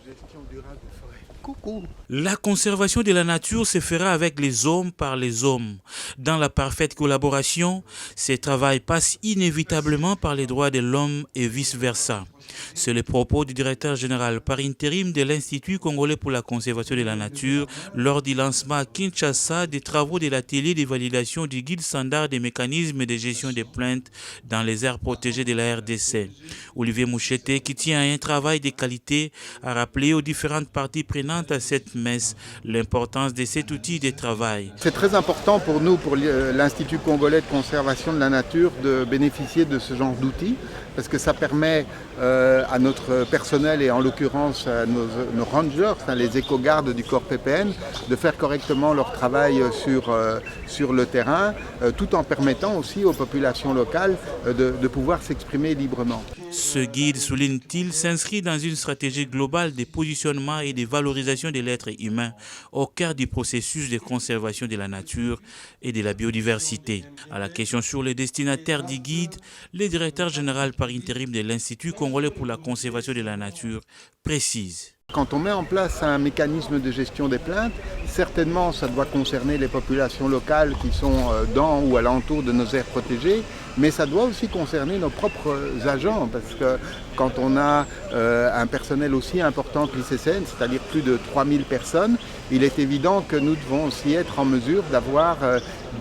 gestion durable des forêts. Coucou. La conservation de la nature se fera avec les hommes par les hommes. Dans la parfaite collaboration, ce travail passe inévitablement par les droits de l'homme et vice-versa. C'est le propos du directeur général par intérim de l'Institut congolais pour la conservation de la nature lors du lancement à Kinshasa des travaux de l'atelier de validation du guide standard des mécanismes de gestion des plaintes dans les aires protégées de la RDC. Olivier Moucheté, qui tient à un travail de qualité, a rappelé aux différentes parties prenantes à cette messe l'importance de cet outil de travail. C'est très important pour nous, pour l'Institut congolais de conservation de la nature, de bénéficier de ce genre d'outils parce que ça permet à notre personnel et en l'occurrence à nos rangers, les éco-gardes du corps PPN, de faire correctement leur travail sur le terrain, tout en permettant aussi aux populations locales de pouvoir s'exprimer librement. Ce guide, souligne-t-il, s'inscrit dans une stratégie globale de positionnement et de valorisation de l'être humain au cœur du processus de conservation de la nature et de la biodiversité. À la question sur les destinataires du guide, le directeur général par intérim de l'Institut congolais pour la conservation de la nature précise. Quand on met en place un mécanisme de gestion des plaintes, certainement ça doit concerner les populations locales qui sont dans ou alentour de nos aires protégées, mais ça doit aussi concerner nos propres agents, parce que quand on a un personnel aussi important que l'ICCN, c'est-à-dire plus de 3000 personnes, il est évident que nous devons aussi être en mesure d'avoir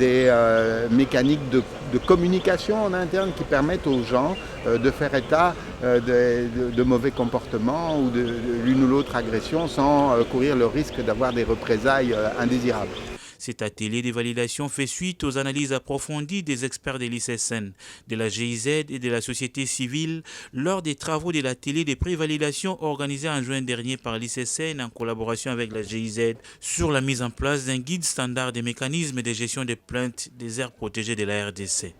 des mécaniques de communication en interne qui permettent aux gens de faire état de mauvais comportements ou de l'une ou l'autre agression sans courir le risque d'avoir des représailles indésirables. Cet atelier de validation fait suite aux analyses approfondies des experts de l'ICCN, de la GIZ et de la société civile lors des travaux de l'atelier de prévalidation organisé en juin dernier par l'ICCN en collaboration avec la GIZ sur la mise en place d'un guide standard des mécanismes de gestion des plaintes des aires protégées de la RDC.